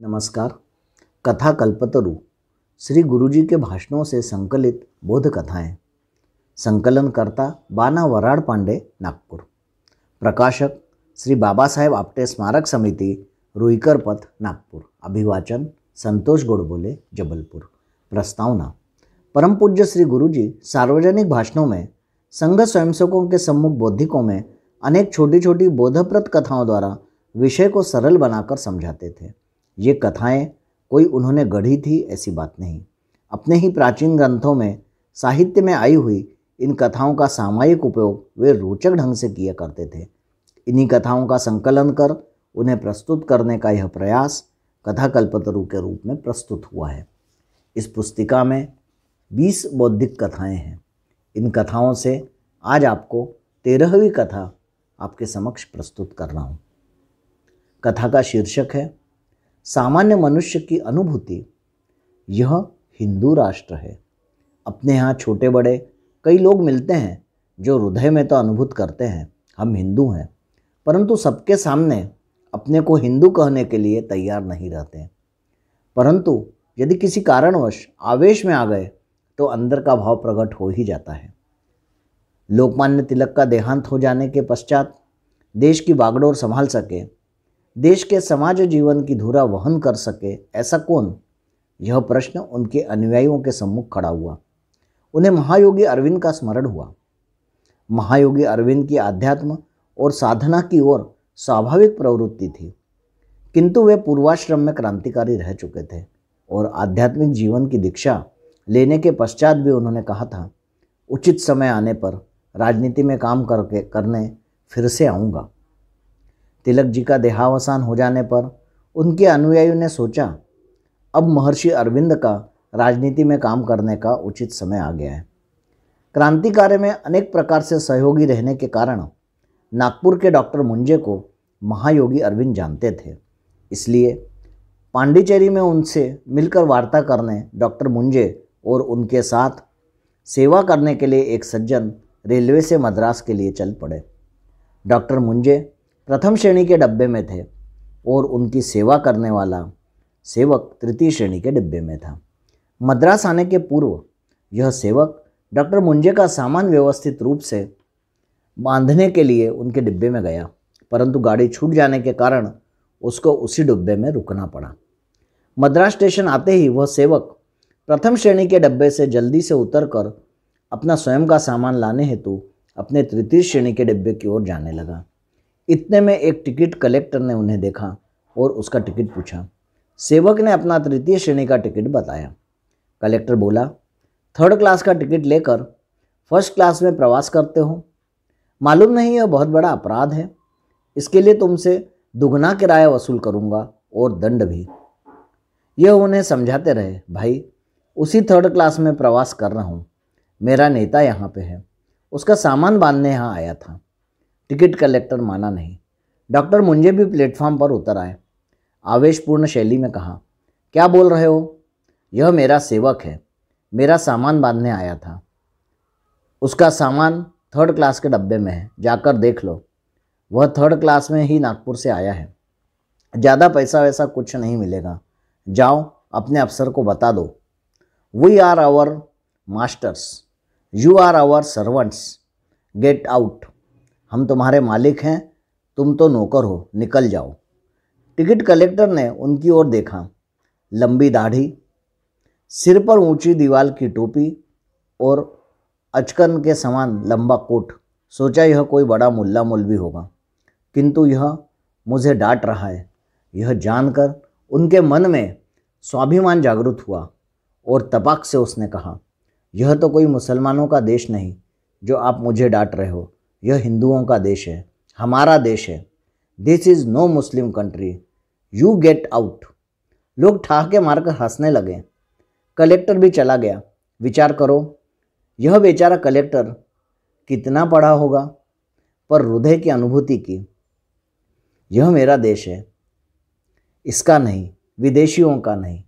नमस्कार। कथा कल्पतरु श्री गुरुजी के भाषणों से संकलित बोध कथाएं। संकलनकर्ता बाना वराड पांडे, नागपुर। प्रकाशक श्री बाबा साहेब आपटे स्मारक समिति, रुईकर पथ, नागपुर। अभिवाचन संतोष गोडबोले, जबलपुर। प्रस्तावना। परम पूज्य श्री गुरुजी सार्वजनिक भाषणों में संघ स्वयंसेवकों के सम्मुख बौद्धिकों में अनेक छोटी छोटी बोधप्रद कथाओं द्वारा विषय को सरल बनाकर समझाते थे। ये कथाएं कोई उन्होंने गढ़ी थी ऐसी बात नहीं। अपने ही प्राचीन ग्रंथों में साहित्य में आई हुई इन कथाओं का सामयिक उपयोग वे रोचक ढंग से किया करते थे। इन्हीं कथाओं का संकलन कर उन्हें प्रस्तुत करने का यह प्रयास कथा कल्पतरु के रूप में प्रस्तुत हुआ है। इस पुस्तिका में 20 बौद्धिक कथाएं हैं। इन कथाओं से आज आपको 13वीं कथा आपके समक्ष प्रस्तुत कर रहा हूँ। कथा का शीर्षक है सामान्य मनुष्य की अनुभूति। यह हिंदू राष्ट्र है। अपने यहाँ छोटे बड़े कई लोग मिलते हैं जो हृदय में तो अनुभूत करते हैं हम हिंदू हैं, परंतु सबके सामने अपने को हिंदू कहने के लिए तैयार नहीं रहते। परंतु यदि किसी कारणवश आवेश में आ गए तो अंदर का भाव प्रकट हो ही जाता है। लोकमान्य तिलक का देहांत हो जाने के पश्चात देश की बागडोर संभाल सके, देश के समाज जीवन की धुरा वहन कर सके, ऐसा कौन? यह प्रश्न उनके अनुयायियों के सम्मुख खड़ा हुआ। उन्हें महायोगी अरविंद का स्मरण हुआ। महायोगी अरविंद की आध्यात्म और साधना की ओर स्वाभाविक प्रवृत्ति थी, किंतु वे पूर्वाश्रम में क्रांतिकारी रह चुके थे और आध्यात्मिक जीवन की दीक्षा लेने के पश्चात भी उन्होंने कहा था, उचित समय आने पर राजनीति में काम करने फिर से आऊँगा। तिलक जी का देहावसान हो जाने पर उनके अनुयायियों ने सोचा, अब महर्षि अरविंद का राजनीति में काम करने का उचित समय आ गया है। क्रांति कार्य में अनेक प्रकार से सहयोगी रहने के कारण नागपुर के डॉक्टर मुंजे को महायोगी अरविंद जानते थे। इसलिए पांडिचेरी में उनसे मिलकर वार्ता करने डॉक्टर मुंजे और उनके साथ सेवा करने के लिए एक सज्जन रेलवे से मद्रास के लिए चल पड़े। डॉक्टर मुंजे प्रथम श्रेणी के डब्बे में थे और उनकी सेवा करने वाला सेवक तृतीय श्रेणी के डिब्बे में था। मद्रास आने के पूर्व यह सेवक डॉक्टर मुंजे का सामान व्यवस्थित रूप से बांधने के लिए उनके डिब्बे में गया, परंतु गाड़ी छूट जाने के कारण उसको उसी डिब्बे में रुकना पड़ा। मद्रास स्टेशन आते ही वह सेवक प्रथम श्रेणी के डब्बे से जल्दी से उतरकर अपना स्वयं का सामान लाने हेतु अपने तृतीय श्रेणी के डिब्बे की ओर जाने लगा। इतने में एक टिकट कलेक्टर ने उन्हें देखा और उसका टिकट पूछा। सेवक ने अपना तृतीय श्रेणी का टिकट बताया। कलेक्टर बोला, 3rd क्लास का टिकट लेकर 1st क्लास में प्रवास करते हो? मालूम नहीं यह बहुत बड़ा अपराध है। इसके लिए तुमसे दुगना किराया वसूल करूँगा और दंड भी। यह उन्हें समझाते रहे, भाई उसी 3rd क्लास में प्रवास कर रहा हूँ। मेरा नेता यहाँ पे है, उसका सामान बांधने यहाँ आया था। टिकट कलेक्टर माना नहीं। डॉक्टर मुंजे भी प्लेटफॉर्म पर उतर आए। आवेशपूर्ण शैली में कहा, क्या बोल रहे हो? यह मेरा सेवक है, मेरा सामान बांधने आया था। उसका सामान 3rd क्लास के डब्बे में है, जाकर देख लो। वह 3rd क्लास में ही नागपुर से आया है। ज़्यादा पैसा वैसा कुछ नहीं मिलेगा। जाओ अपने अफसर को बता दो, we are our masters, you are our servants, get out. हम तुम्हारे मालिक हैं, तुम तो नौकर हो, निकल जाओ। टिकट कलेक्टर ने उनकी ओर देखा। लंबी दाढ़ी, सिर पर ऊंची दीवाल की टोपी और अचकन के समान लंबा कोट। सोचा यह कोई बड़ा मुल्ला मौलवी होगा, किंतु यह मुझे डांट रहा है। यह जानकर उनके मन में स्वाभिमान जागृत हुआ और तपाक से उसने कहा, यह तो कोई मुसलमानों का देश नहीं जो आप मुझे डांट रहे हो। यह हिंदुओं का देश है, हमारा देश है। This is no Muslim country, you get out. लोग ठहाके मारकर हंसने लगे। कलेक्टर भी चला गया। विचार करो, यह बेचारा कलेक्टर कितना पढ़ा होगा, पर हृदय की अनुभूति की, यह मेरा देश है, इसका नहीं, विदेशियों का नहीं।